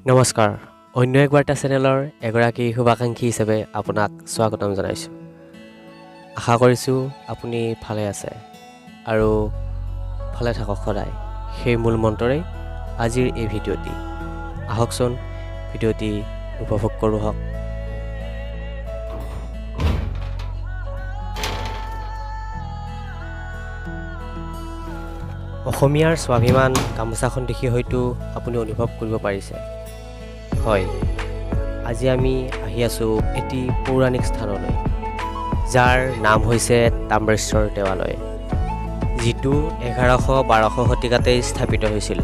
নমস্কাৰ অন্য এক বাৰ্তা চেনেলৰ এগৰাকী শুভাকাংক্ষী হিচাপে আপোনাক স্বাগতম জনাইছোঁ। আশা কৰিছোঁ আপুনি ভালে আছে আৰু ভালে থাকক সদায়। সেই মূল মন্ত্ৰৰে আজিৰ এই ভিডিঅ'টি আহকচোন ভিডিঅ'টি উপভোগ কৰোঁ হওক। অসমীয়াৰ স্বাভিমান গামোচাখন দেখি হয়তো আপুনি অনুভৱ কৰিব পাৰিছে। হয়, আজি আমি আহি আছোঁ এটি পৌৰাণিক স্থানলৈ, যাৰ নাম হৈছে তাম্ৰেশ্বৰ দেৱালয়, যিটো ১১শ-১২শ শতিকাতেই স্থাপিত হৈছিল।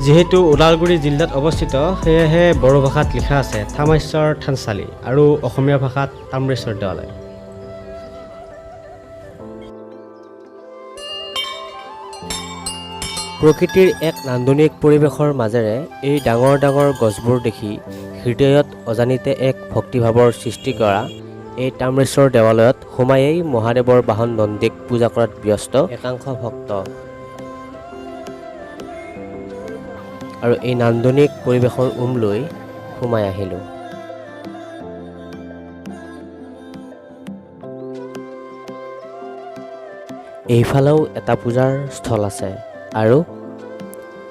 যিহেতু ওদালগুৰি জিলাত অৱস্থিত, সেয়েহে বড়ো ভাষাত লিখা আছে থামেশ্বৰ থানচালি আৰু অসমীয়া ভাষাত তাম্ৰেশ্বৰ দেৱালয়। প্ৰকৃতিৰ এক নান্দনিক পৰিৱেশৰ মাজেৰে এই ডাঙৰ ডাঙৰ গছবোৰ দেখি হৃদয়ত অজানিতে এক ভক্তিভাৱৰ সৃষ্টি কৰা এই তাম্ৰেশ্বৰ দেৱালয়ত সোমায়েই মহাদেৱৰ বাহন নন্দীক পূজা কৰাত ব্যস্ত একাংশ ভক্ত। আৰু এই নান্দনিক পৰিৱেশৰ লৈ সোমাই আহিলোঁ। এইফালেও এটা পূজাৰ স্থল আছে আৰু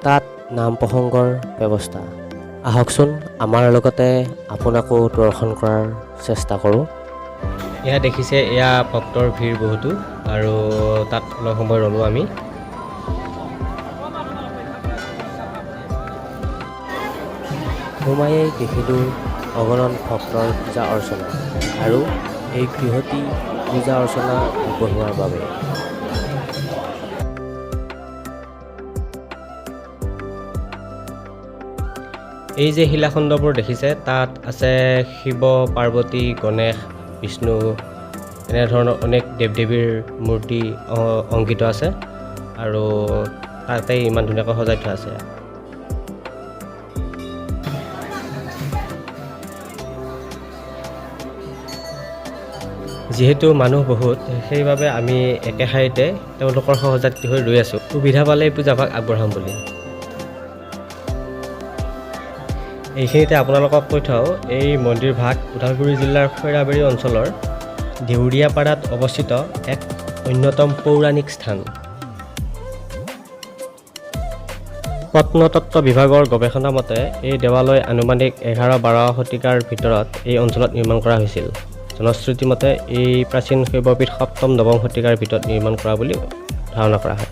তাত নাম প্ৰসংগৰ ব্যৱস্থা। আহকচোন আমাৰ লগতে আপোনাকো দৰ্শন কৰাৰ চেষ্টা কৰোঁ। এয়া দেখিছে, এয়া ভক্তৰ ভিৰ বহুতো, আৰু তাত অলপ সময় ৰ'লোঁ আমি। সোমায়েই দেখিলোঁ অগণন ভক্তৰ পূজা অৰ্চনা, আৰু এই গৃহটি পূজা অৰ্চনা আগবঢ়োৱাৰ বাবে। এই যে শিলাখণ্ডবোৰ দেখিছে, তাত আছে শিৱ, পাৰ্বতী, গণেশ, বিষ্ণু, এনেধৰণৰ অনেক দেৱ দেৱীৰ মূৰ্তি অংকিত আছে, আৰু তাতেই ইমান ধুনীয়াকৈ সজাই থোৱা আছে। যিহেতু মানুহ বহুত, সেইবাবে আমি একে ঠাইতে তেওঁলোকৰ সহযাত্ৰী হৈ ৰৈ আছোঁ, সুবিধা পালেই পূজাভাগ আগবঢ়াম বুলি। এইখিনিতে আপোনালোকক কৈ থওঁ, এই মন্দিৰভাগ ওদালগুৰি জিলাৰ খৈৰাবাৰী অঞ্চলৰ দেউৰিয়াপাৰাত অৱস্থিত এক অন্যতম পৌৰাণিক স্থান। প্ৰত্নতত্ত্ব বিভাগৰ গৱেষণা মতে এই দেৱালয় আনুমানিক ১১-১২ শতিকাৰ ভিতৰত এই অঞ্চলত নিৰ্মাণ কৰা হৈছিল। জনশ্ৰুতি মতে এই প্ৰাচীন শৈৱপীঠ ৭ম-৯ম শতিকাৰ ভিতৰত নিৰ্মাণ কৰা বুলি ধাৰণা কৰা হয়।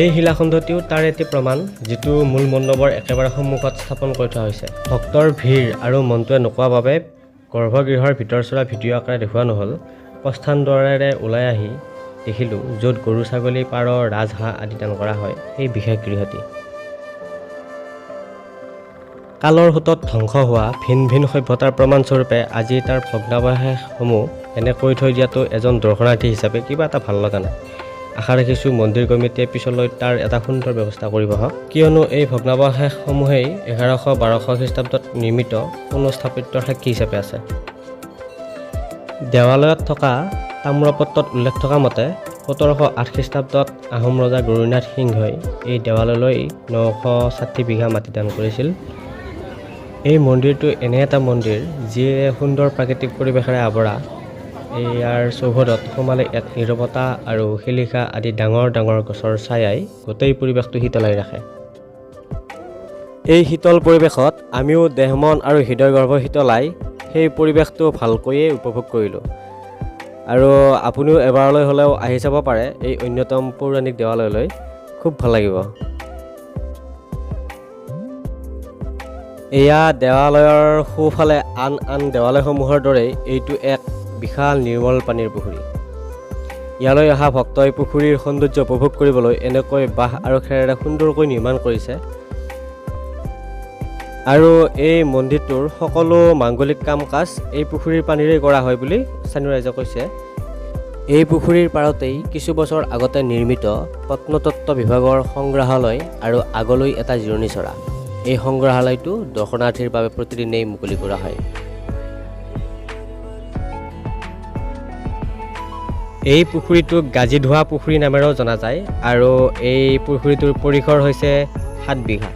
এই শিলাখণ্ডটিও তাৰ এটি প্ৰমাণ, যিটো মূল মণ্ডপৰ একেবাৰে সন্মুখত স্থাপন কৰি থোৱা হৈছে। ভক্তৰ ভিৰ আৰু মনটোৱে নোকোৱা বাবে গৰ্ভগৃহৰ ভিতৰচৰা ভিডিঅ' আকাৰে দেখুওৱা নহ'ল। প্ৰস্থান দুৱাৰেৰে ওলাই আহি দেখিলোঁ য'ত গৰু, ছাগলী, পাৰ, ৰাজহাঁহ আদি দান কৰা হয়, সেই বিশেষ গৃহটি। কালৰ সোঁতত ধ্বংস হোৱা ভিন ভিন সভ্যতাৰ প্ৰমাণস্বৰূপে আজি তাৰ ভগ্নাৱশেষসমূহ এনে কৰি থৈ দিয়াটো এজন দৰ্শনাৰ্থী হিচাপে কিবা এটা ভাল লগা নাই। আশা ৰাখিছোঁ মন্দিৰ কমিটিয়ে পিছলৈ তাৰ এটা সুন্দৰ ব্যৱস্থা কৰিব হওক, কিয়নো এই ভগ্নাৱশেষসমূহেই ১১শ-১২শ খ্ৰীষ্টাব্দত নিৰ্মিত পুনঃস্থাপত্যৰ সাক্ষী হিচাপে আছে। দেৱালয়ত থকা তাম্ৰপত্ৰত উল্লেখ থকা মতে ১৭০৮ খ্ৰীষ্টাব্দত আহোম ৰজা গৌৰীনাথ সিংহই এই দেৱালয়লৈ ৯৬০ বিঘা মাটি দান কৰিছিল। এই মন্দিৰটো এনে এটা মন্দিৰ যিয়ে সুন্দৰ প্ৰাকৃতিক পৰিৱেশেৰে আৱৰা। ইয়াৰ চৌহদত সোমালে ইয়াত নীৰৱতা আৰু শিলিখা আদি ডাঙৰ ডাঙৰ গছৰ ছায়াই গোটেই পৰিৱেশটো শীতলাই ৰাখে। এই শীতল পৰিৱেশত আমিও দেহ মন আৰু হৃদয় গৰ্ভ শীতলাই সেই পৰিৱেশটো ভালকৈয়ে উপভোগ কৰিলোঁ। আৰু আপুনিও এবাৰলৈ হ'লেও আহি চাব পাৰে এই অন্যতম পৌৰাণিক দেৱালয়লৈ, খুব ভাল লাগিব। এয়া দেৱালয়ৰ সোঁফালে আন আন দেৱালয়সমূহৰ দৰেই এইটো এক বিশাল নিৰ্মল পানীৰ পুখুৰী। ইয়ালৈ অহা ভক্তই পুখুৰীৰ সৌন্দৰ্য উপভোগ কৰিবলৈ এনেকৈ বাঁহ আৰু খেৰেৰে সুন্দৰকৈ নিৰ্মাণ কৰিছে। আৰু এই মন্দিৰটোৰ সকলো মাংগলিক কাম কাজ এই পুখুৰীৰ পানীৰেই কৰা হয় বুলি স্থানীয় ৰাইজে কৈছে। এই পুখুৰীৰ পাৰতেই কিছু বছৰ আগতে নিৰ্মিত প্ৰত্নতত্ত্ব বিভাগৰ সংগ্ৰহালয় আৰু আগলৈ এটা জিৰণি চৰা। এই সংগ্ৰহালয়টো দৰ্শনাৰ্থীৰ বাবে প্ৰতিদিনেই মুকলি কৰা হয়। এই পুখুৰীটোক গাজীধোৱা পুখুৰী নামেৰেও জনা যায় আৰু এই পুখুৰীটোৰ পৰিসৰ হৈছে 7 বিঘা।